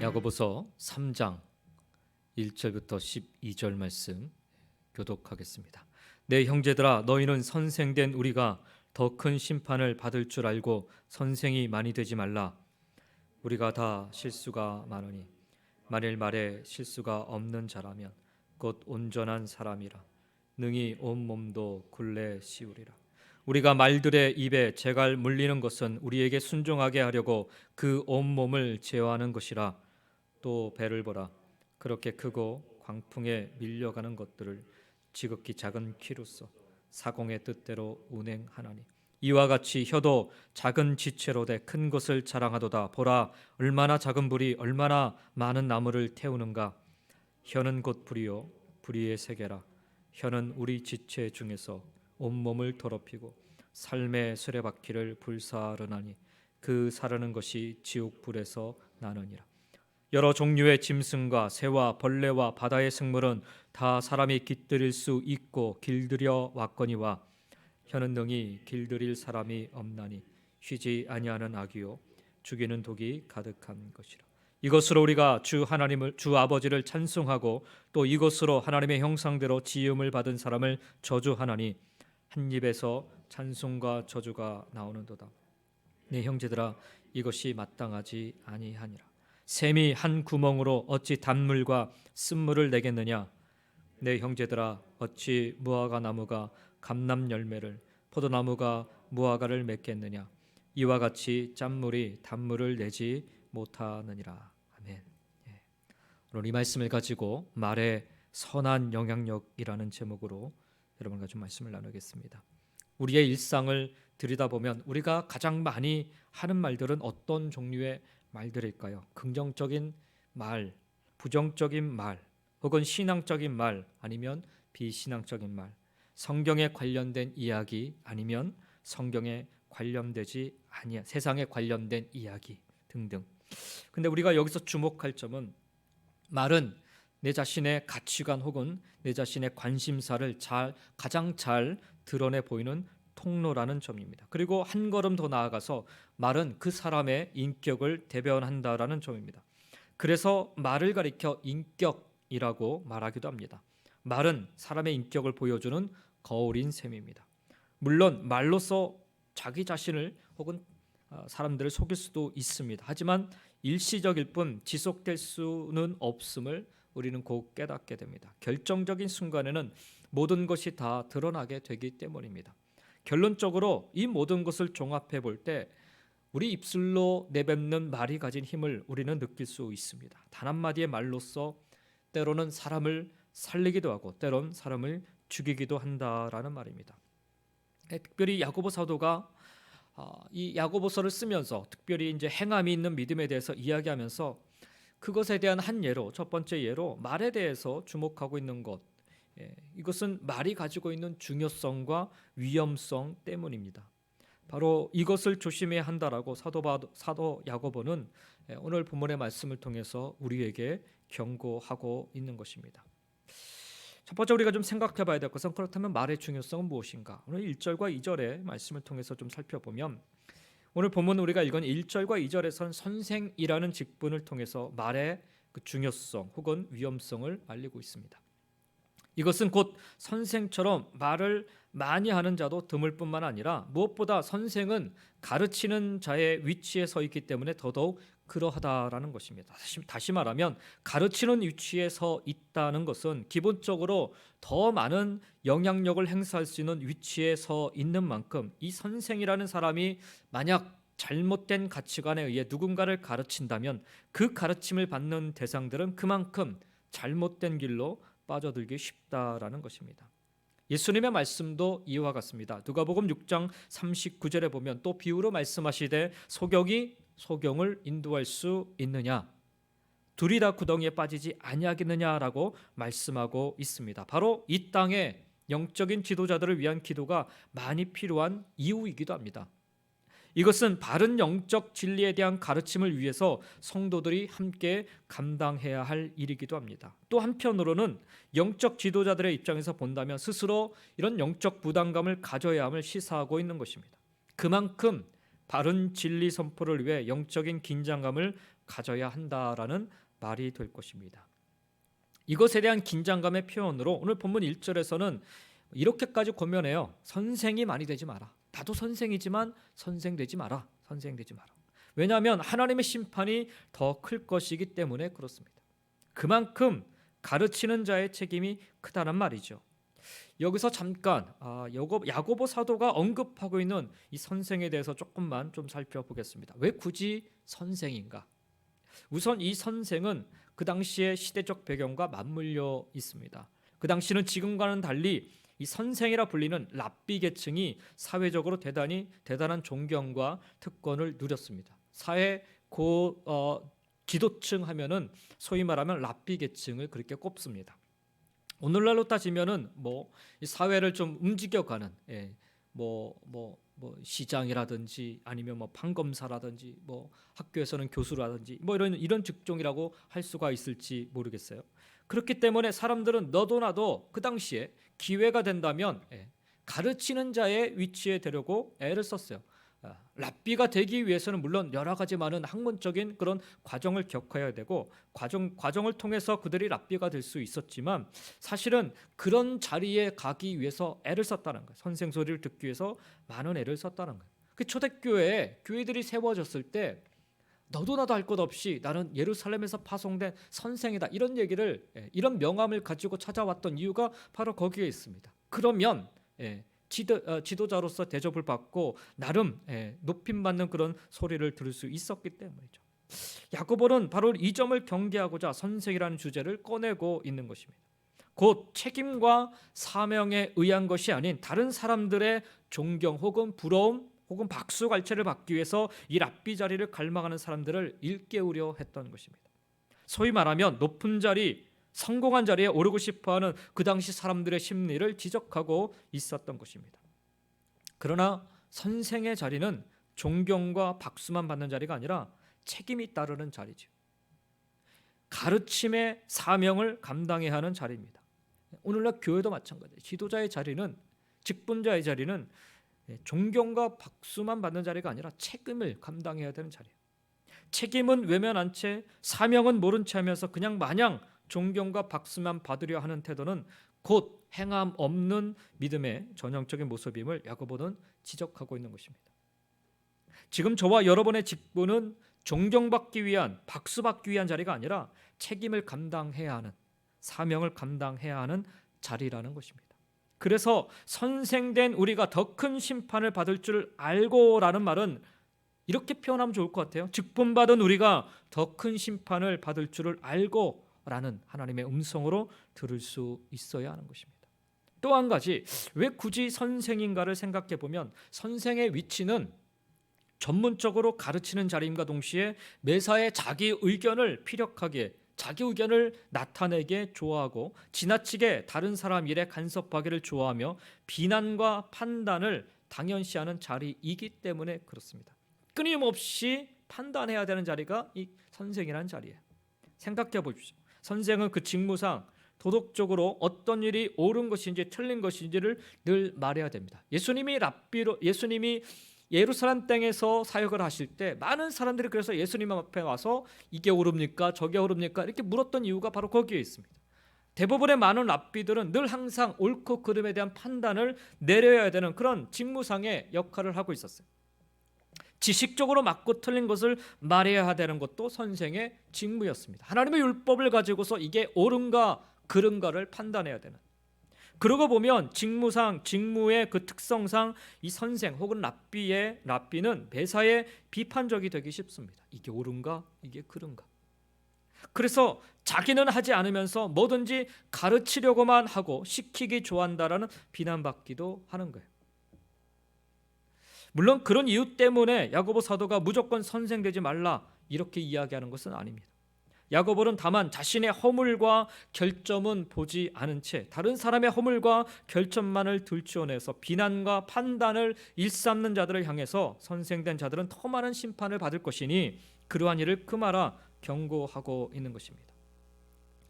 야고보서 3장 1절부터 12절 말씀 교독하겠습니다. 내 형제들아, 너희는 선생된 우리가 더 큰 심판을 받을 줄 알고 선생이 많이 되지 말라. 우리가 다 실수가 많으니 만일 말에 실수가 없는 자라면 곧 온전한 사람이라 능히 온 몸도 굴레 씌우리라. 우리가 말들의 입에 재갈 물리는 것은 우리에게 순종하게 하려고 그 온 몸을 제어하는 것이라. 또 배를 보라. 그렇게 크고 광풍에 밀려가는 것들을 지극히 작은 키로서 사공의 뜻대로 운행하나니 이와 같이 혀도 작은 지체로 돼 큰 것을 자랑하도다. 보라, 얼마나 작은 불이 얼마나 많은 나무를 태우는가. 혀는 곧 불이요 불의의 세계라. 혀는 우리 지체 중에서 온몸을 더럽히고 삶의 수레바퀴를 불사르나니 그 사르는 것이 지옥 불에서 나느니라. 여러 종류의 짐승과 새와 벌레와 바다의 생물은 다 사람이 깃들일 수 있고 길들여 왔거니와 혀는 능히 길들일 사람이 없나니 쉬지 아니하는 악이요 죽이는 독이 가득한 것이라. 이것으로 우리가 주 하나님을 주 아버지를 찬송하고 또 이것으로 하나님의 형상대로 지음을 받은 사람을 저주하나니 한 입에서 찬송과 저주가 나오는도다. 내 형제들아, 이것이 마땅하지 아니하니라. 샘이 한 구멍으로 어찌 단물과 쓴물을 내겠느냐. 내 형제들아, 어찌 무화과 나무가 감람 열매를 포도나무가 무화과를 맺겠느냐. 이와 같이 짠물이 단물을 내지 못하느니라. 아멘. 오늘 이 말씀을 가지고 말의 선한 영향력이라는 제목으로 여러분과 좀 말씀을 나누겠습니다. 우리의 일상을 들여다보면 우리가 가장 많이 하는 말들은 어떤 종류의 말들일까요? 긍정적인 말, 부정적인 말, 혹은 신앙적인 말, 아니면 비신앙적인 말, 성경에 관련된 이야기, 아니면 성경에 관련되지 아니야 세상에 관련된 이야기 등등. 근데 우리가 여기서 주목할 점은 말은 내 자신의 가치관 혹은 내 자신의 관심사를 가장 잘 드러내 보이는 통로라는 점입니다. 그리고 한 걸음 더 나아가서 말은 그 사람의 인격을 대변한다라는 점입니다. 그래서 말을 가리켜 인격이라고 말하기도 합니다. 말은 사람의 인격을 보여주는 거울인 셈입니다. 물론 말로서 자기 자신을 혹은 사람들을 속일 수도 있습니다. 하지만 일시적일 뿐 지속될 수는 없음을 우리는 곧 깨닫게 됩니다. 결정적인 순간에는 모든 것이 다 드러나게 되기 때문입니다. 결론적으로 이 모든 것을 종합해 볼 때 우리 입술로 내뱉는 말이 가진 힘을 우리는 느낄 수 있습니다. 단 한마디의 말로써 때로는 사람을 살리기도 하고 때론 사람을 죽이기도 한다라는 말입니다. 특별히 야고보 사도가 이 야고보서를 쓰면서 특별히 이제 행함이 있는 믿음에 대해서 이야기하면서 그것에 대한 한 예로, 첫 번째 예로 말에 대해서 주목하고 있는 것, 이것은 말이 가지고 있는 중요성과 위험성 때문입니다. 바로 이것을 조심해야 한다라고 사도 야고보는 오늘 본문의 말씀을 통해서 우리에게 경고하고 있는 것입니다. 첫 번째 우리가 좀 생각해 봐야 될 것은 그렇다면 말의 중요성은 무엇인가? 오늘 1절과 2절의 말씀을 통해서 좀 살펴보면 오늘 본문 우리가 읽은 1절과 2절에서는 선생이라는 직분을 통해서 말의 그 중요성 혹은 위험성을 알리고 있습니다. 이것은 곧 선생처럼 말을 많이 하는 자도 드물 뿐만 아니라 무엇보다 선생은 가르치는 자의 위치에 서 있기 때문에 더더욱 그러하다라는 것입니다. 다시 말하면 가르치는 위치에 서 있다는 것은 기본적으로 더 많은 영향력을 행사할 수 있는 위치에 서 있는 만큼 이 선생이라는 사람이 만약 잘못된 가치관에 의해 누군가를 가르친다면 그 가르침을 받는 대상들은 그만큼 잘못된 길로 빠져들기 쉽다라는 것입니다. 예수님의 말씀도 이와 같습니다. 누가복음 6장 39절에 보면 또 비유로 말씀하시되 소경이 소경을 인도할 수 있느냐, 둘이 다 구덩이에 빠지지 아니하겠느냐라고 말씀하고 있습니다. 바로 이 땅에 영적인 지도자들을 위한 기도가 많이 필요한 이유이기도 합니다. 이것은 바른 영적 진리에 대한 가르침을 위해서 성도들이 함께 감당해야 할 일이기도 합니다. 또 한편으로는 영적 지도자들의 입장에서 본다면 스스로 이런 영적 부담감을 가져야 함을 시사하고 있는 것입니다. 그만큼 바른 진리 선포를 위해 영적인 긴장감을 가져야 한다라는 말이 될 것입니다. 이것에 대한 긴장감의 표현으로 오늘 본문 1절에서는 이렇게까지 권면해요. 선생이 많이 되지 마라. 나도 선생이지만 선생 되지 마라. 선생 되지 마라. 왜냐하면 하나님의 심판이 더 클 것이기 때문에 그렇습니다. 그만큼 가르치는 자의 책임이 크다는 말이죠. 여기서 잠깐 야고보 사도가 언급하고 있는 이 선생에 대해서 조금만 좀 살펴보겠습니다. 왜 굳이 선생인가? 우선 이 선생은 그 당시의 시대적 배경과 맞물려 있습니다. 그 당시는 지금과는 달리 이 선생이라 불리는 랍비 계층이 사회적으로 대단한 존경과 특권을 누렸습니다. 사회 지도층 하면은 소위 말하면 랍비 계층을 그렇게 꼽습니다. 오늘날로 따지면은 이 사회를 좀 움직여가는 시장이라든지 아니면 판검사라든지 학교에서는 교수라든지 이런 직종이라고 할 수가 있을지 모르겠어요. 그렇기 때문에 사람들은 너도 나도 그 당시에 기회가 된다면 가르치는 자의 위치에 되려고 애를 썼어요. 랍비가 되기 위해서는 물론 여러 가지 많은 학문적인 그런 과정을 겪어야 되고 과정을 통해서 그들이 랍비가 될 수 있었지만 사실은 그런 자리에 가기 위해서 애를 썼다는 거예요. 선생 소리를 듣기 위해서 많은 애를 썼다는 거예요. 그 초대교회에 교회들이 세워졌을 때 너도 나도 할 것 없이 나는 예루살렘에서 파송된 선생이다 이런 명함을 가지고 찾아왔던 이유가 바로 거기에 있습니다. 그러면 지도자로서 대접을 받고 나름 높임받는 그런 소리를 들을 수 있었기 때문이죠. 야고보는 바로 이 점을 경계하고자 선생이라는 주제를 꺼내고 있는 것입니다. 곧 책임과 사명에 의한 것이 아닌 다른 사람들의 존경 혹은 부러움 혹은 박수갈채를 받기 위해서 이 랍비 자리를 갈망하는 사람들을 일깨우려 했던 것입니다. 소위 말하면 높은 자리, 성공한 자리에 오르고 싶어하는 그 당시 사람들의 심리를 지적하고 있었던 것입니다. 그러나 선생의 자리는 존경과 박수만 받는 자리가 아니라 책임이 따르는 자리죠. 가르침의 사명을 감당해야 하는 자리입니다. 오늘날 교회도 마찬가지예요. 지도자의 자리는, 직분자의 자리는 존경과 박수만 받는 자리가 아니라 책임을 감당해야 되는 자리예요. 책임은 외면한 채 사명은 모른 채 하면서 그냥 마냥 존경과 박수만 받으려 하는 태도는 곧 행함 없는 믿음의 전형적인 모습임을 야고보는 지적하고 있는 것입니다. 지금 저와 여러분의 직분은 존경받기 위한, 박수받기 위한 자리가 아니라 책임을 감당해야 하는, 사명을 감당해야 하는 자리라는 것입니다. 그래서 선생된 우리가 더 큰 심판을 받을 줄 알고라는 말은 이렇게 표현하면 좋을 것 같아요. 직분받은 우리가 더 큰 심판을 받을 줄을 알고 라는 하나님의 음성으로 들을 수 있어야 하는 것입니다. 또 한 가지, 왜 굳이 선생인가를 생각해 보면 선생의 위치는 전문적으로 가르치는 자리임과 동시에 매사에 자기 의견을 피력하게, 자기 의견을 나타내게 좋아하고 지나치게 다른 사람 일에 간섭하기를 좋아하며 비난과 판단을 당연시하는 자리이기 때문에 그렇습니다. 끊임없이 판단해야 되는 자리가 이 선생이라는 자리예요. 생각해 보십시오. 선생은 그 직무상 도덕적으로 어떤 일이 옳은 것인지 틀린 것인지를 늘 말해야 됩니다. 예수님이 예루살렘 땅에서 사역을 하실 때 많은 사람들이 그래서 예수님 앞에 와서 이게 옳습니까? 저게 옳습니까? 이렇게 물었던 이유가 바로 거기에 있습니다. 대부분의 많은 랍비들은 늘 항상 옳고 그름에 대한 판단을 내려야 되는 그런 직무상의 역할을 하고 있었어요. 지식적으로 맞고 틀린 것을 말해야 되는 것도 선생의 직무였습니다. 하나님의 율법을 가지고서 이게 옳은가 그른가를 판단해야 되는. 그러고 보면 직무의 그 특성상 이 선생 혹은 랍비는 매사에 비판적이 되기 쉽습니다. 이게 옳은가 이게 그른가. 그래서 자기는 하지 않으면서 뭐든지 가르치려고만 하고 시키기 좋아한다라는 비난받기도 하는 거예요. 물론 그런 이유 때문에 야고보 사도가 무조건 선생 되지 말라 이렇게 이야기하는 것은 아닙니다. 야고보는 다만 자신의 허물과 결점은 보지 않은 채 다른 사람의 허물과 결점만을 들추어내서 비난과 판단을 일삼는 자들을 향해서 선생된 자들은 더 많은 심판을 받을 것이니 그러한 일을 금하라 경고하고 있는 것입니다.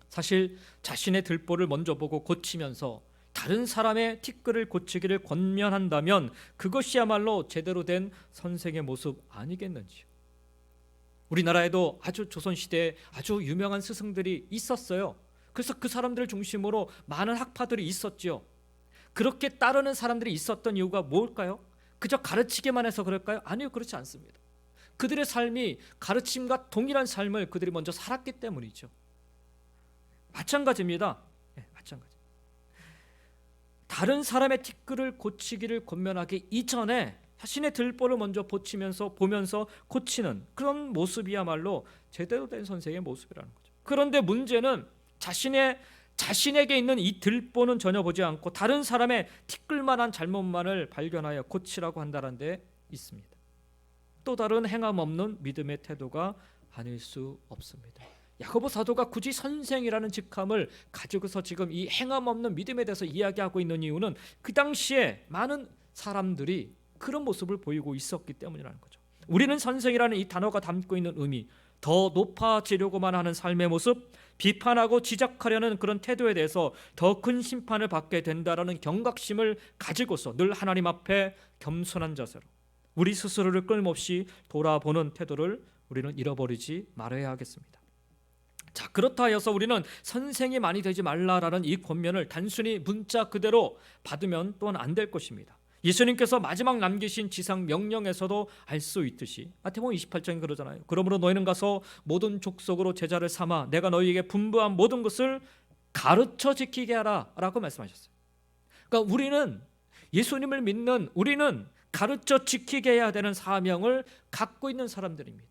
사실 자신의 들보를 먼저 보고 고치면서 다른 사람의 티끌을 고치기를 권면한다면 그것이야말로 제대로 된 선생의 모습 아니겠는지요. 우리나라에도 아주 조선시대에 아주 유명한 스승들이 있었어요. 그래서 그 사람들을 중심으로 많은 학파들이 있었죠. 그렇게 따르는 사람들이 있었던 이유가 뭘까요? 그저 가르치기만 해서 그럴까요? 아니요, 그렇지 않습니다. 그들의 삶이 가르침과 동일한 삶을 그들이 먼저 살았기 때문이죠. 마찬가지입니다. 마찬가지. 다른 사람의 티끌을 고치기를 권면하기 이전에 자신의 들보를 먼저 보면서 고치는 그런 모습이야말로 제대로 된 선생의 모습이라는 거죠. 그런데 문제는 자신에게 있는 이 들보는 전혀 보지 않고 다른 사람의 티끌만한 잘못만을 발견하여 고치라고 한다는 데 있습니다. 또 다른 행함 없는 믿음의 태도가 아닐 수 없습니다. 야고보 사도가 굳이 선생이라는 직함을 가지고서 지금 이 행함 없는 믿음에 대해서 이야기하고 있는 이유는 그 당시에 많은 사람들이 그런 모습을 보이고 있었기 때문이라는 거죠. 우리는 선생이라는 이 단어가 담고 있는 의미, 더 높아지려고만 하는 삶의 모습, 비판하고 지적하려는 그런 태도에 대해서 더 큰 심판을 받게 된다라는 경각심을 가지고서 늘 하나님 앞에 겸손한 자세로 우리 스스로를 끊임없이 돌아보는 태도를 우리는 잃어버리지 말아야 하겠습니다. 자, 그렇다 하여서 우리는 선생이 많이 되지 말라라는 이 권면을 단순히 문자 그대로 받으면 또한 안 될 것입니다. 예수님께서 마지막 남기신 지상 명령에서도 알 수 있듯이 마태복음 28장에 그러잖아요. 그러므로 너희는 가서 모든 족속으로 제자를 삼아 내가 너희에게 분부한 모든 것을 가르쳐 지키게 하라 라고 말씀하셨어요. 그러니까 우리는 예수님을 믿는 우리는 가르쳐 지키게 해야 되는 사명을 갖고 있는 사람들입니다.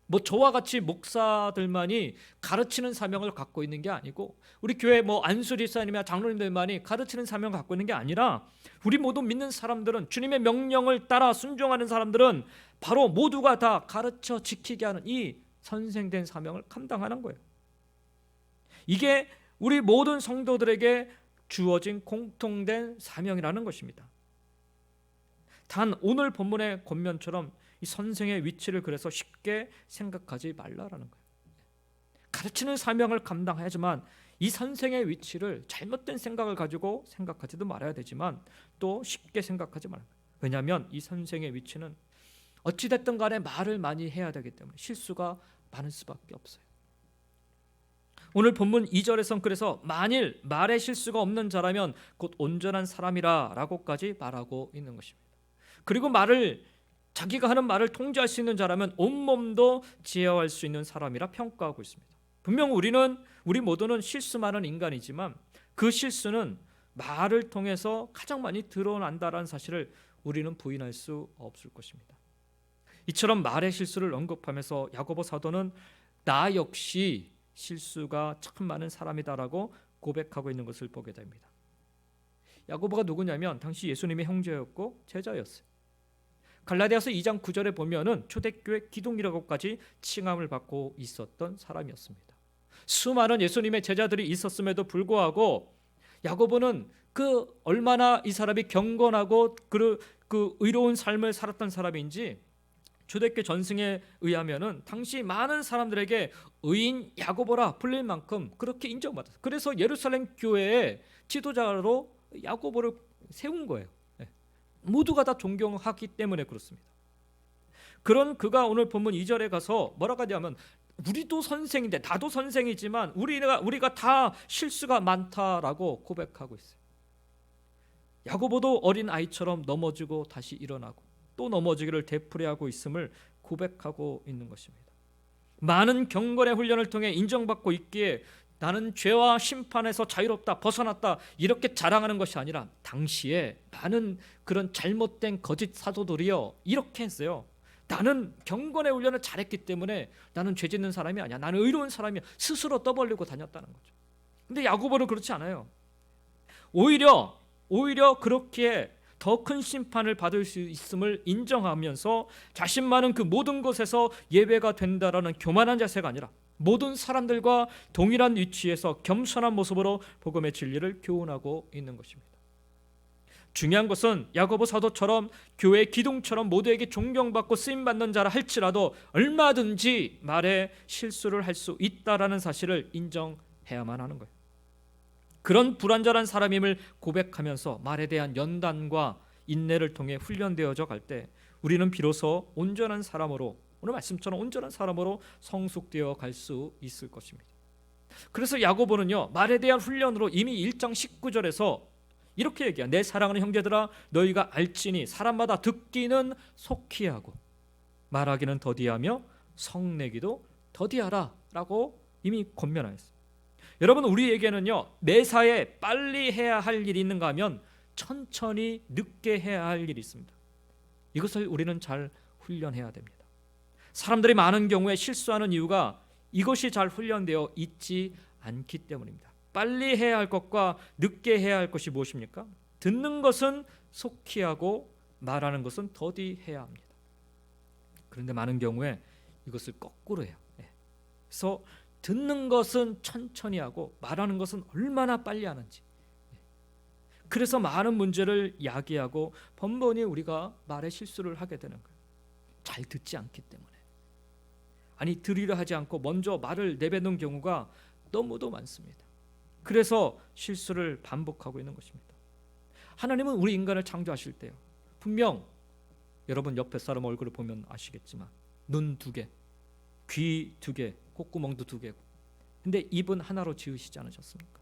뭐 저와 같이 목사들만이 가르치는 사명을 갖고 있는 게 아니고 우리 교회 뭐 안수리사님이나 장로님들만이 가르치는 사명을 갖고 있는 게 아니라 우리 모두 믿는 사람들은 주님의 명령을 따라 순종하는 사람들은 바로 모두가 다 가르쳐 지키게 하는 이 선생된 사명을 감당하는 거예요. 이게 우리 모든 성도들에게 주어진 공통된 사명이라는 것입니다. 단 오늘 본문의 권면처럼 이 선생의 위치를 그래서 쉽게 생각하지 말라라는 거예요. 가르치는 사명을 감당해야지만 이 선생의 위치를 잘못된 생각을 가지고 생각하지도 말아야 되지만 또 쉽게 생각하지 말아요. 왜냐하면 이 선생의 위치는 어찌됐든 간에 말을 많이 해야 되기 때문에 실수가 많을 수밖에 없어요. 오늘 본문 2절에선 그래서 만일 말에 실수가 없는 자라면 곧 온전한 사람이라 라고까지 말하고 있는 것입니다. 그리고 자기가 하는 말을 통제할 수 있는 자라면 온몸도 지혜할 수 있는 사람이라 평가하고 있습니다. 분명 우리 모두는 실수 많은 인간이지만 그 실수는 말을 통해서 가장 많이 드러난다는 사실을 우리는 부인할 수 없을 것입니다. 이처럼 말의 실수를 언급하면서 야고보 사도는 나 역시 실수가 참 많은 사람이다라고 고백하고 있는 것을 보게 됩니다. 야고보가 누구냐면 당시 예수님의 형제였고 제자였어요. 갈라디아서 2장 9절에 보면은 초대교회 기둥이라고까지 칭함을 받고 있었던 사람이었습니다. 수많은 예수님의 제자들이 있었음에도 불구하고 야고보는 그 얼마나 이 사람이 경건하고 그 의로운 삶을 살았던 사람인지 초대교회 전승에 의하면은 당시 많은 사람들에게 의인 야고보라 불릴 만큼 그렇게 인정받았어요. 그래서 예루살렘 교회의 지도자로 야고보를 세운 거예요. 모두가 다 존경하기 때문에 그렇습니다. 그런 그가 오늘 본문 2절에 가서 뭐라고 하냐면 우리도 선생인데 나도 선생이지만 우리가 다 실수가 많다라고 고백하고 있어요. 야고보도 어린 아이처럼 넘어지고 다시 일어나고 또 넘어지기를 되풀이하고 있음을 고백하고 있는 것입니다. 많은 경건의 훈련을 통해 인정받고 있기에 나는 죄와 심판에서 자유롭다, 벗어났다 이렇게 자랑하는 것이 아니라 당시에 많은 그런 잘못된 거짓 사도들이요 이렇게 했어요. 나는 경건의 훈련을 잘했기 때문에 나는 죄 짓는 사람이 아니야. 나는 의로운 사람이야. 스스로 떠벌리고 다녔다는 거죠. 근데 야고보는 그렇지 않아요. 오히려 그렇게 더 큰 심판을 받을 수 있음을 인정하면서 자신만은 그 모든 것에서 예외가 된다라는 교만한 자세가 아니라 모든 사람들과 동일한 위치에서 겸손한 모습으로 복음의 진리를 교훈하고 있는 것입니다. 중요한 것은 야고보 사도처럼 교회 기둥처럼 모두에게 존경받고 쓰임받는 자라 할지라도 얼마든지 말에 실수를 할 수 있다라는 사실을 인정해야만 하는 거예요. 그런 불완전한 사람임을 고백하면서 말에 대한 연단과 인내를 통해 훈련되어져 갈 때 우리는 비로소 온전한 사람으로 오늘 말씀처럼 온전한 사람으로 성숙되어 갈 수 있을 것입니다. 그래서 야고보는요, 말에 대한 훈련으로 이미 1장 19절에서 이렇게 얘기해요. 내 사랑하는 형제들아, 너희가 알지니 사람마다 듣기는 속히 하고 말하기는 더디하며 성내기도 더디하라 라고 이미 권면하였어요. 여러분, 우리에게는요, 매사에 빨리 해야 할 일이 있는가 하면 천천히 늦게 해야 할 일이 있습니다. 이것을 우리는 잘 훈련해야 됩니다. 사람들이 많은 경우에 실수하는 이유가 이것이 잘 훈련되어 있지 않기 때문입니다. 빨리 해야 할 것과 늦게 해야 할 것이 무엇입니까? 듣는 것은 속히 하고 말하는 것은 더디해야 합니다. 그런데 많은 경우에 이것을 거꾸로 해요. 그래서 듣는 것은 천천히 하고 말하는 것은 얼마나 빨리 하는지. 그래서 많은 문제를 야기하고 번번이 우리가 말에 실수를 하게 되는 거예요. 잘 듣지 않기 때문에. 아니, 들으려 하지 않고 먼저 말을 내뱉는 경우가 너무도 많습니다. 그래서 실수를 반복하고 있는 것입니다. 하나님은 우리 인간을 창조하실 때요, 분명 여러분 옆에 사람 얼굴을 보면 아시겠지만 눈 2개, 귀 2개, 콧구멍도 2개고, 근데 입은 하나로 지으시지 않으셨습니까?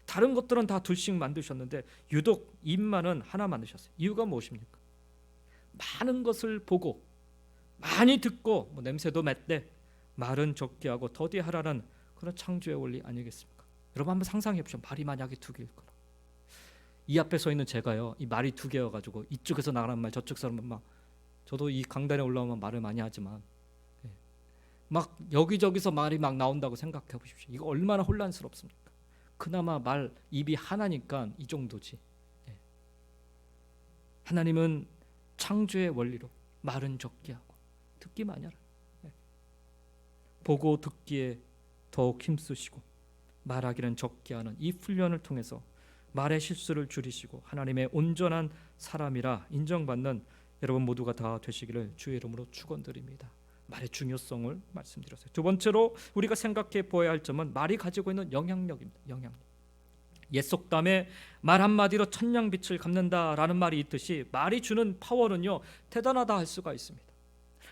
다른 것들은 다 2씩 만드셨는데 유독 입만은 하나 만드셨어요. 이유가 무엇입니까? 많은 것을 보고 많이 듣고 냄새도 맡되 말은 적게 하고 더디하라는 그런 창조의 원리 아니겠습니까? 여러분 한번 상상해 보시죠. 말이 만약에 2개일 거라. 이 앞에 서 있는 제가요, 이 말이 2개여가지고 이쪽에서 나가는 말 저쪽 사람은 막, 저도 이 강단에 올라오면 말을 많이 하지만 막 여기저기서 말이 막 나온다고 생각해 보십시오. 이거 얼마나 혼란스럽습니까? 그나마 말 입이 하나니까 이 정도지. 하나님은 창조의 원리로 말은 적게 하고 듣기 많이 하라. 보고 듣기에 더욱 힘쓰시고 말하기는 적게 하는 이 훈련을 통해서 말의 실수를 줄이시고 하나님의 온전한 사람이라 인정받는 여러분 모두가 다 되시기를 주의 이름으로 축원드립니다. 말의 중요성을 말씀드렸어요. 두 번째로 우리가 생각해 보아야 할 점은 말이 가지고 있는 영향력입니다. 영향력. 옛 속담에 말 한마디로 천냥빛을 갚는다라는 말이 있듯이 말이 주는 파워는요, 대단하다 할 수가 있습니다.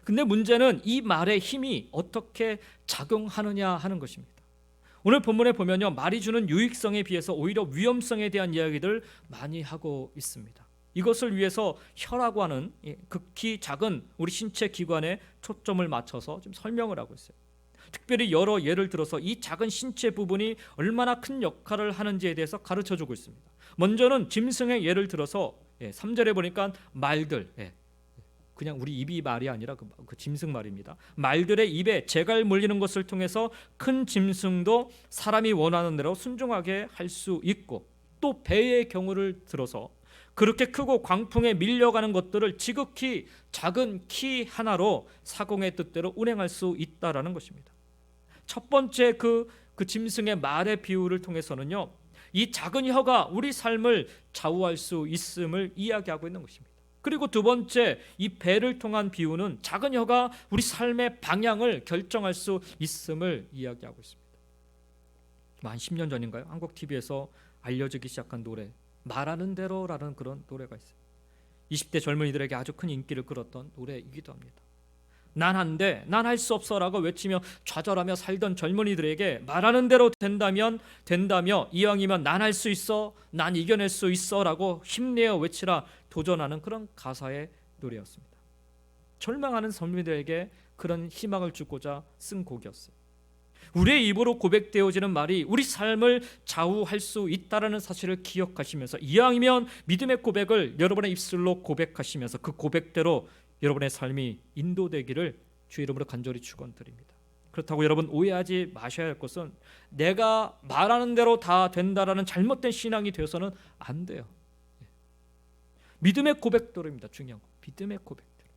근데 문제는 이 말의 힘이 어떻게 작용하느냐 하는 것입니다. 오늘 본문에 보면요, 말이 주는 유익성에 비해서 오히려 위험성에 대한 이야기들 많이 하고 있습니다. 이것을 위해서 혀라고 하는 극히 작은 우리 신체 기관에 초점을 맞춰서 좀 설명을 하고 있어요. 특별히 여러 예를 들어서 이 작은 신체 부분이 얼마나 큰 역할을 하는지에 대해서 가르쳐주고 있습니다. 먼저는 짐승의 예를 들어서 3절에 보니까 말들, 그냥 우리 입이 말이 아니라 그 짐승 말입니다. 말들의 입에 재갈 물리는 것을 통해서 큰 짐승도 사람이 원하는 대로 순종하게 할 수 있고, 또 배의 경우를 들어서 그렇게 크고 광풍에 밀려가는 것들을 지극히 작은 키 하나로 사공의 뜻대로 운행할 수 있다라는 것입니다. 첫 번째 그 짐승의 말의 비유를 통해서는요, 이 작은 혀가 우리 삶을 좌우할 수 있음을 이야기하고 있는 것입니다. 그리고 두 번째, 이 배를 통한 비유는 작은 혀가 우리 삶의 방향을 결정할 수 있음을 이야기하고 있습니다. 한 10년 전인가요? 한국 TV에서 알려지기 시작한 노래, 말하는 대로라는 그런 노래가 있어요. 20대 젊은이들에게 아주 큰 인기를 끌었던 노래이기도 합니다. 난 한데 난 할 수 없어라고 외치며 좌절하며 살던 젊은이들에게 말하는 대로 된다며 이왕이면 난 할 수 있어, 난 이겨낼 수 있어라고 힘내어 외치라 도전하는 그런 가사의 노래였습니다. 절망하는 젊은이들에게 그런 희망을 주고자 쓴 곡이었어요. 우리의 입으로 고백되어지는 말이 우리 삶을 좌우할 수 있다는 사실을 기억하시면서 이왕이면 믿음의 고백을 여러분의 입술로 고백하시면서 그 고백대로 여러분의 삶이 인도되기를 주의 이름으로 간절히 축원드립니다. 그렇다고 여러분 오해하지 마셔야 할 것은 내가 말하는 대로 다 된다라는 잘못된 신앙이 되어서는 안 돼요. 믿음의 고백대로입니다. 중요한 거. 믿음의 고백대로.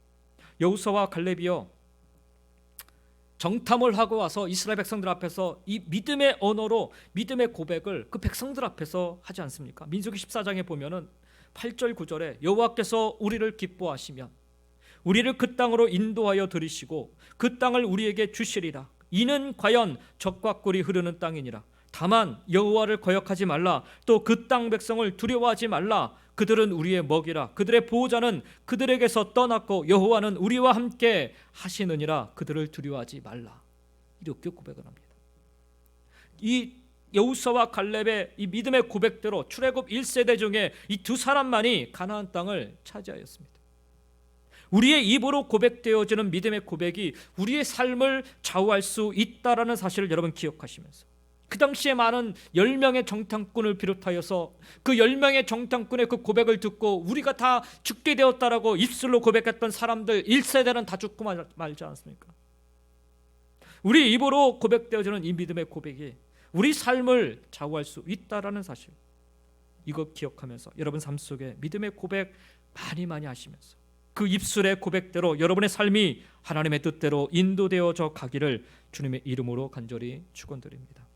여호수아와 갈렙이요, 정탐을 하고 와서 이스라엘 백성들 앞에서 이 믿음의 언어로 믿음의 고백을 그 백성들 앞에서 하지 않습니까? 민수기 14장에 보면은 8절 9절에 여호와께서 우리를 기뻐하시면 우리를 그 땅으로 인도하여 들이시고 그 땅을 우리에게 주시리라. 이는 과연 젖과 꿀이 흐르는 땅이니라. 다만 여호와를 거역하지 말라. 또 그 땅 백성을 두려워하지 말라. 그들은 우리의 먹이라. 그들의 보호자는 그들에게서 떠났고 여호와는 우리와 함께 하시느니라. 그들을 두려워하지 말라. 이렇게 고백을 합니다. 이 여호수아와 갈렙의 이 믿음의 고백대로 출애굽 1세대 중에 이 두 사람만이 가나안 땅을 차지하였습니다. 우리의 입으로 고백되어지는 믿음의 고백이 우리의 삶을 좌우할 수 있다라는 사실을 여러분 기억하시면서, 그 당시에 많은 10명의 정탐꾼을 비롯하여서 그 10명의 정탐꾼의 그 고백을 듣고 우리가 다 죽게 되었다라고 입술로 고백했던 사람들 1세대는 다 죽고 말지 않습니까? 우리 입으로 고백되어지는 이 믿음의 고백이 우리 삶을 좌우할 수 있다라는 사실, 이거 기억하면서 여러분 삶 속에 믿음의 고백 많이 하시면서 그 입술의 고백대로 여러분의 삶이 하나님의 뜻대로 인도되어져 가기를 주님의 이름으로 간절히 축원드립니다.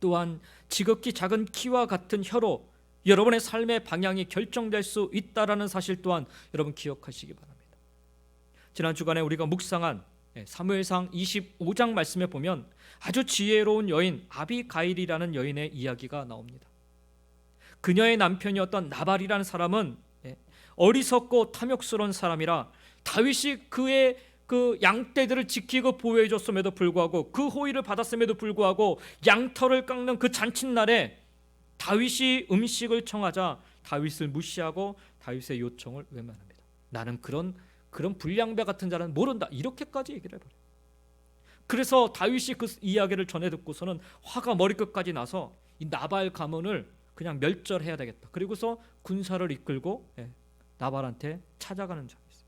또한 지극히 작은 키와 같은 혀로 여러분의 삶의 방향이 결정될 수 있다라는 사실 또한 여러분 기억하시기 바랍니다. 지난 주간에 우리가 묵상한 사무엘상 25장 말씀에 보면 아주 지혜로운 여인 아비가일이라는 여인의 이야기가 나옵니다. 그녀의 남편이었던 나발이라는 사람은 어리석고 탐욕스러운 사람이라 다윗이 그의 그 양떼들을 지키고 보호해 줬음에도 불구하고, 그 호의를 받았음에도 불구하고 양털을 깎는 그 잔칫날에 다윗이 음식을 청하자 다윗을 무시하고 다윗의 요청을 외면합니다. 나는 그런 불량배 같은 자는 모른다, 이렇게까지 얘기를 해버려요. 그래서 다윗이 그 이야기를 전해 듣고서는 화가 머리끝까지 나서 이 나발 가문을 그냥 멸절해야 되겠다. 그리고서 군사를 이끌고 나발한테 찾아가는 적이 있어요.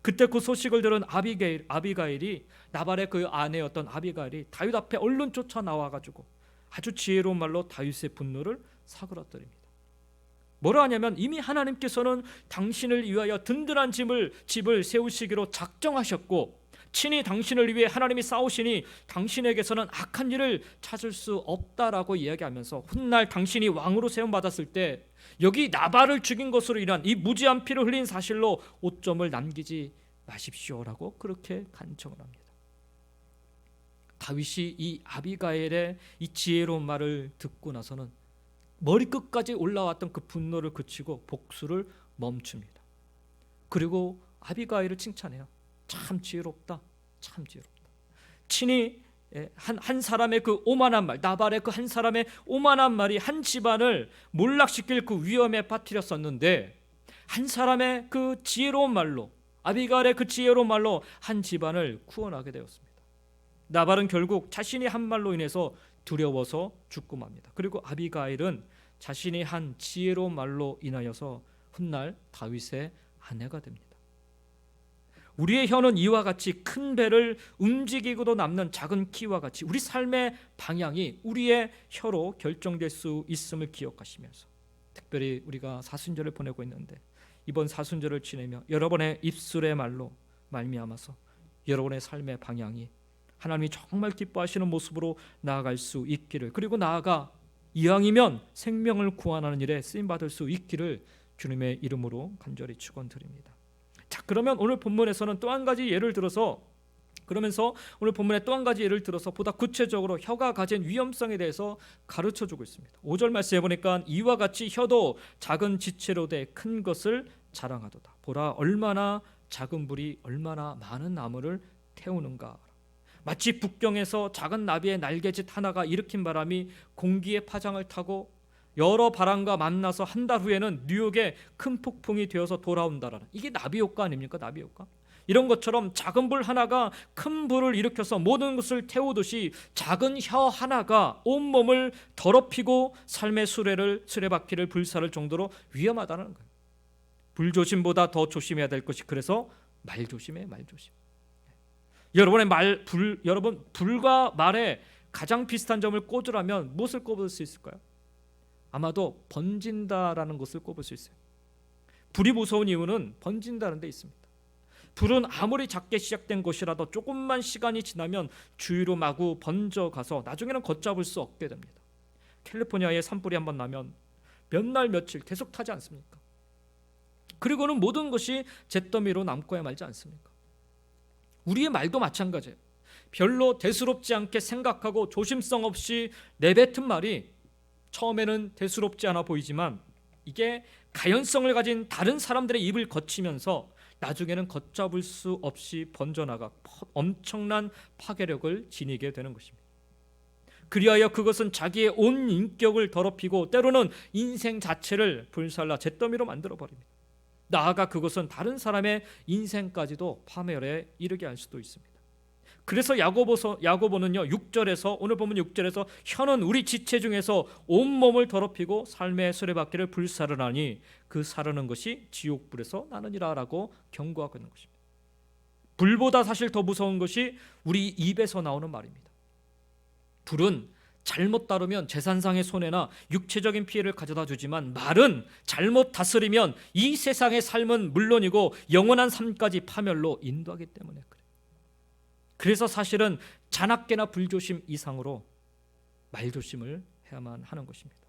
그때 그 소식을 들은 아비가일이, 나발의 그 아내였던 아비가일이 다윗 앞에 얼른 쫓아 나와가지고 아주 지혜로운 말로 다윗의 분노를 사그라뜨립니다. 뭐라 하냐면, 이미 하나님께서는 당신을 위하여 든든한 집을 세우시기로 작정하셨고 친히 당신을 위해 하나님이 싸우시니 당신에게서는 악한 일을 찾을 수 없다라고 이야기하면서, 훗날 당신이 왕으로 세움받았을 때 여기 나발을 죽인 것으로 인한 이 무지한 피를 흘린 사실로 오점을 남기지 마십시오라고 그렇게 간청을 합니다. 다윗이 이 아비가일의 이 지혜로운 말을 듣고 나서는 머리끝까지 올라왔던 그 분노를 그치고 복수를 멈춥니다. 그리고 아비가일을 칭찬해요. 참 지혜롭다, 참 지혜롭다. 친히 한 사람의 그 오만한 말, 나발의 그 한 사람의 오만한 말이 한 집안을 몰락시킬 그 위험에 빠뜨렸었는데, 한 사람의 그 지혜로운 말로, 아비가일의 그 지혜로운 말로 한 집안을 구원하게 되었습니다. 나발은 결국 자신이 한 말로 인해서 두려워서 죽고 맙니다. 그리고 아비가일은 자신이 한 지혜로운 말로 인하여서 훗날 다윗의 아내가 됩니다. 우리의 혀는 이와 같이 큰 배를 움직이고도 남는 작은 키와 같이 우리 삶의 방향이 우리의 혀로 결정될 수 있음을 기억하시면서, 특별히 우리가 사순절을 보내고 있는데 이번 사순절을 지내며 여러분의 입술의 말로 말미암아서 여러분의 삶의 방향이 하나님이 정말 기뻐하시는 모습으로 나아갈 수 있기를, 그리고 나아가 이왕이면 생명을 구원하는 일에 쓰임받을 수 있기를 주님의 이름으로 간절히 축원드립니다. 자, 그러면 오늘 본문에서는 또 한 가지 예를 들어서, 오늘 본문에 또 한 가지 예를 들어서 보다 구체적으로 혀가 가진 위험성에 대해서 가르쳐주고 있습니다. 5절 말씀에 보니까 이와 같이 혀도 작은 지체로 돼 큰 것을 자랑하도다. 보라, 얼마나 작은 불이 얼마나 많은 나무를 태우는가. 마치 북경에서 작은 나비의 날개짓 하나가 일으킨 바람이 공기의 파장을 타고 여러 바람과 만나서 한 달 후에는 뉴욕에 큰 폭풍이 되어서 돌아온다라는, 이게 나비 효과 아닙니까? 나비 효과. 이런 것처럼 작은 불 하나가 큰 불을 일으켜서 모든 것을 태우듯이 작은 혀 하나가 온몸을 더럽히고 삶의 수레바퀴를 불사를 정도로 위험하다는 거예요. 불조심보다 더 조심해야 될 것이, 그래서 말조심해, 말조심. 여러분 불과 말에 가장 비슷한 점을 꼽으라면 무엇을 꼽을 수 있을까요? 아마도 번진다라는 것을 꼽을 수 있어요. 불이 무서운 이유는 번진다는 데 있습니다. 불은 아무리 작게 시작된 것이라도 조금만 시간이 지나면 주위로 마구 번져가서 나중에는 걷잡을 수 없게 됩니다. 캘리포니아에 산불이 한번 나면 몇 날 며칠 계속 타지 않습니까? 그리고는 모든 것이 잿더미로 남고야 말지 않습니까? 우리의 말도 마찬가지예요. 별로 대수롭지 않게 생각하고 조심성 없이 내뱉은 말이 처음에는 대수롭지 않아 보이지만 이게 가연성을 가진 다른 사람들의 입을 거치면서 나중에는 걷잡을 수 없이 번져나가 엄청난 파괴력을 지니게 되는 것입니다. 그리하여 그것은 자기의 온 인격을 더럽히고 때로는 인생 자체를 불살라 잿더미로 만들어버립니다. 나아가 그것은 다른 사람의 인생까지도 파멸에 이르게 할 수도 있습니다. 그래서 야고보는요 6절에서 오늘 보면 6절에서 혀는 우리 지체 중에서 온몸을 더럽히고 삶의 수레바퀴를 불사르나니 그 사르는 것이 지옥불에서 나느니라 라고 경고하고 있는 것입니다. 불보다 사실 더 무서운 것이 우리 입에서 나오는 말입니다. 불은 잘못 다루면 재산상의 손해나 육체적인 피해를 가져다 주지만 말은 잘못 다스리면 이 세상의 삶은 물론이고 영원한 삶까지 파멸로 인도하기 때문에 그래요. 그래서 사실은 잔악계나 불조심 이상으로 말조심을 해야만 하는 것입니다.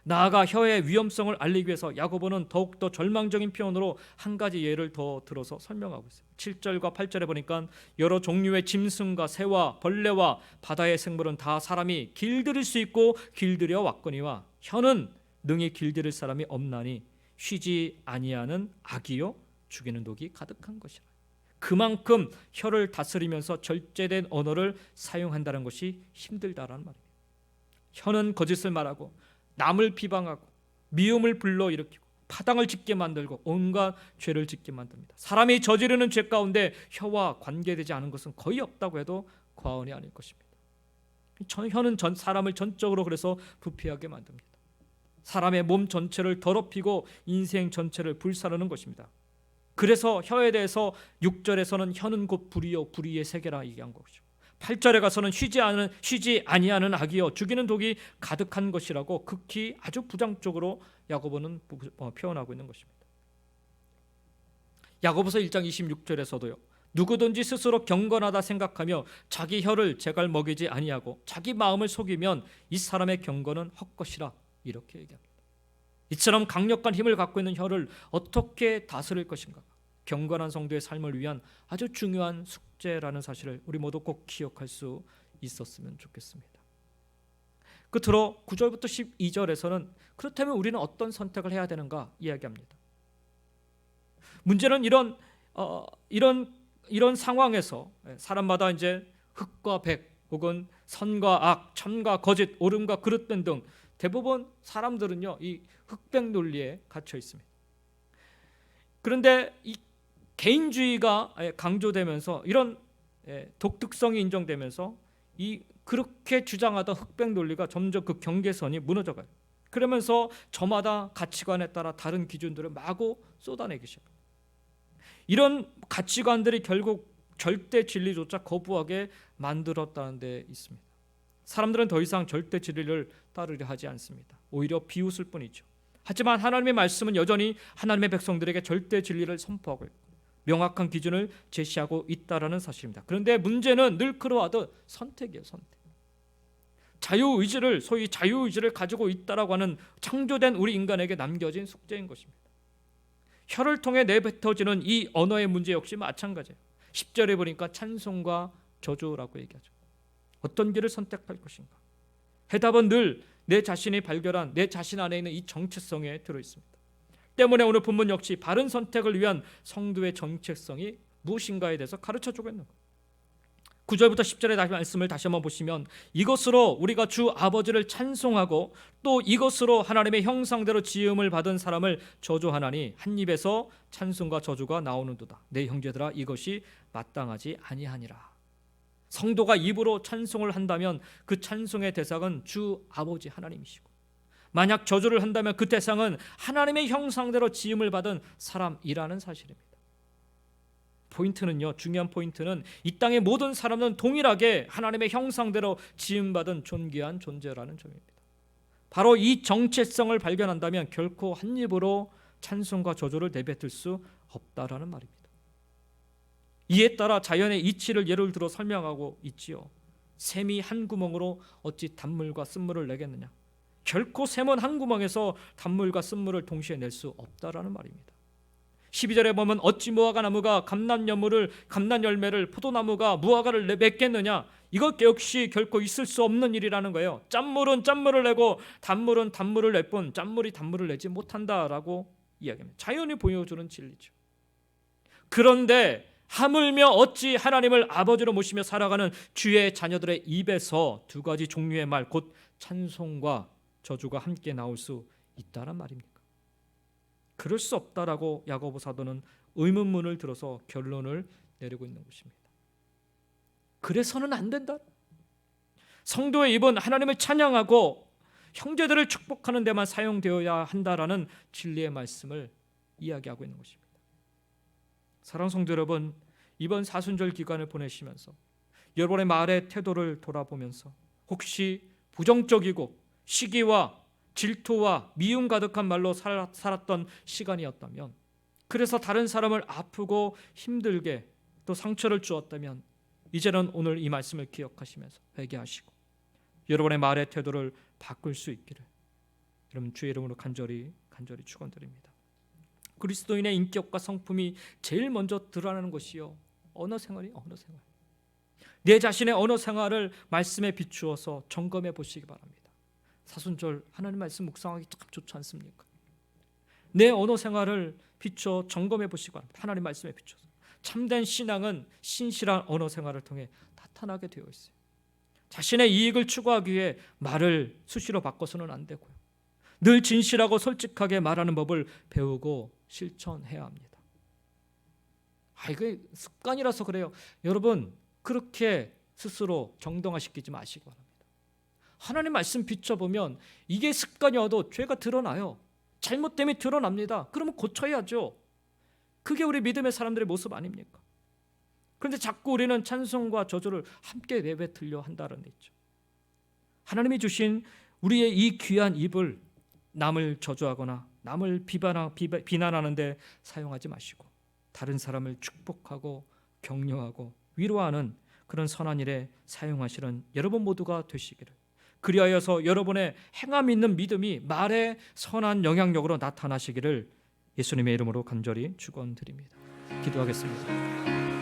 나아가 혀의 위험성을 알리기 위해서 야고보는 더욱더 절망적인 표현으로 한 가지 예를 더 들어서 설명하고 있어요. 7절과 8절에 보니까 여러 종류의 짐승과 새와 벌레와 바다의 생물은 다 사람이 길들일 수 있고 길들여 왔거니와 혀는 능히 길들일 사람이 없나니 쉬지 아니하는 악이요 죽이는 독이 가득한 것이라. 그만큼 혀를 다스리면서 절제된 언어를 사용한다는 것이 힘들다라는 말입니다. 혀는 거짓을 말하고 남을 비방하고 미움을 불러일으키고 파당을 짓게 만들고 온갖 죄를 짓게 만듭니다. 사람이 저지르는 죄 가운데 혀와 관계되지 않은 것은 거의 없다고 해도 과언이 아닐 것입니다. 혀는 사람을 전적으로 그래서 부패하게 만듭니다. 사람의 몸 전체를 더럽히고 인생 전체를 불사르는 것입니다. 그래서 혀에 대해서 6절에서는 혀는 곧 불이요 불의의 세계라 얘기한 것이죠. 8절에 가서는 쉬지 아니하는 악이요 죽이는 독이 가득한 것이라고 극히 아주 부정적으로 야고보는 표현하고 있는 것입니다. 야고보서 1장 26절에서도요. 누구든지 스스로 경건하다 생각하며 자기 혀를 제갈 먹이지 아니하고 자기 마음을 속이면 이 사람의 경건은 헛것이라 이렇게 얘기합니다. 이처럼 강력한 힘을 갖고 있는 혀를 어떻게 다스릴 것인가? 경건한 성도의 삶을 위한 아주 중요한 숙제라는 사실을 우리 모두 꼭 기억할 수 있었으면 좋겠습니다. 끝으로 9절부터 12절에서는 그렇다면 우리는 어떤 선택을 해야 되는가 이야기합니다. 문제는 이런 상황에서 사람마다 이제 흑과 백 혹은 선과 악, 참과 거짓, 옳음과 그릇된 등 대부분 사람들은요 이 흑백 논리에 갇혀 있습니다. 그런데 이 개인주의가 강조되면서 이런 독특성이 인정되면서 이 그렇게 주장하던 흑백 논리가 점점 그 경계선이 무너져가요. 그러면서 저마다 가치관에 따라 다른 기준들을 마구 쏟아내기 시작합니다. 이런 가치관들이 결국 절대 진리조차 거부하게 만들었다는 데 있습니다. 사람들은 더 이상 절대 진리를 따르려 하지 않습니다. 오히려 비웃을 뿐이죠. 하지만 하나님의 말씀은 여전히 하나님의 백성들에게 절대 진리를 선포하고 있고 명확한 기준을 제시하고 있다라는 사실입니다. 그런데 문제는 늘 그러하듯 선택이에요. 선택. 자유의지를 소위 자유의지를 가지고 있다라고 하는 창조된 우리 인간에게 남겨진 숙제인 것입니다. 혀를 통해 내뱉어지는 이 언어의 문제 역시 마찬가지예요. 10절에 보니까 찬송과 저주라고 얘기하죠. 어떤 길을 선택할 것인가? 해답은 늘 내 자신이 발견한 내 자신 안에 있는 이 정체성에 들어있습니다. 때문에 오늘 본문 역시 바른 선택을 위한 성도의 정체성이 무엇인가에 대해서 가르쳐주고 있는 거예요. 9절부터 10절의 말씀을 다시 한번 보시면 이것으로 우리가 주 아버지를 찬송하고 또 이것으로 하나님의 형상대로 지음을 받은 사람을 저주하나니 한 입에서 찬송과 저주가 나오는도다. 내 형제들아 이것이 마땅하지 아니하니라. 성도가 입으로 찬송을 한다면 그 찬송의 대상은 주 아버지 하나님이시고 만약 저주를 한다면 그 대상은 하나님의 형상대로 지음을 받은 사람이라는 사실입니다. 포인트는요, 중요한 포인트는 이 땅의 모든 사람은 동일하게 하나님의 형상대로 지음받은 존귀한 존재라는 점입니다. 바로 이 정체성을 발견한다면 결코 한 입으로 찬송과 저주를 내뱉을 수 없다라는 말입니다. 이에 따라 자연의 이치를 예를 들어 설명하고 있지요. 샘이 한 구멍으로 어찌 단물과 쓴물을 내겠느냐. 결코 샘은 한 구멍에서 단물과 쓴물을 동시에 낼 수 없다라는 말입니다. 12절에 보면 어찌 무화과 나무가 감난 열매를 포도나무가 무화과를 맺겠느냐. 이것 역시 결코 있을 수 없는 일이라는 거예요. 짠물은 짠물을 내고 단물은 단물을 낼 뿐 짠물이 단물을 내지 못한다라고 이야기합니다. 자연이 보여주는 진리죠. 그런데 하물며 어찌 하나님을 아버지로 모시며 살아가는 주의 자녀들의 입에서 두 가지 종류의 말, 곧 찬송과 저주가 함께 나올 수 있다란 말입니까? 그럴 수 없다라고 야고보 사도는 의문문을 들어서 결론을 내리고 있는 것입니다. 그래서는 안 된다. 성도의 입은 하나님을 찬양하고 형제들을 축복하는 데만 사용되어야 한다라는 진리의 말씀을 이야기하고 있는 것입니다. 사랑하는 성도 여러분, 이번 사순절 기간을 보내시면서 여러분의 말의 태도를 돌아보면서 혹시 부정적이고 시기와 질투와 미움 가득한 말로 살았던 시간이었다면, 그래서 다른 사람을 아프고 힘들게 또 상처를 주었다면, 이제는 오늘 이 말씀을 기억하시면서 회개하시고 여러분의 말의 태도를 바꿀 수 있기를 여러분 주의 이름으로 간절히 축원드립니다. 그리스도인의 인격과 성품이 제일 먼저 드러나는 것이요, 언어 생활. 내 자신의 언어 생활을 말씀에 비추어서 점검해 보시기 바랍니다. 사순절 하나님 말씀 묵상하기 참 좋지 않습니까? 내 언어 생활을 비춰 점검해 보시기 바랍니다. 하나님 말씀에 비춰서. 참된 신앙은 신실한 언어 생활을 통해 나타나게 되어 있어요. 자신의 이익을 추구하기 위해 말을 수시로 바꿔서는 안 되고요. 늘 진실하고 솔직하게 말하는 법을 배우고 실천해야 합니다. 이게 습관이라서 그래요. 여러분, 그렇게 스스로 정당화시키지 마시기 바랍니다. 하나님 말씀 비춰보면 이게 습관이어도 죄가 드러나요. 잘못됨이 드러납니다. 그러면 고쳐야죠. 그게 우리 믿음의 사람들의 모습 아닙니까? 그런데 자꾸 우리는 찬송과 저주를 함께 내뱉으려 한다는 얘기죠. 하나님이 주신 우리의 이 귀한 입을 남을 저주하거나 남을 비난하는 데 사용하지 마시고 다른 사람을 축복하고 격려하고 위로하는 그런 선한 일에 사용하시는 여러분 모두가 되시기를, 그리하여서 여러분의 행함 있는 믿음이 말의 선한 영향력으로 나타나시기를 예수님의 이름으로 간절히 축원드립니다. 기도하겠습니다.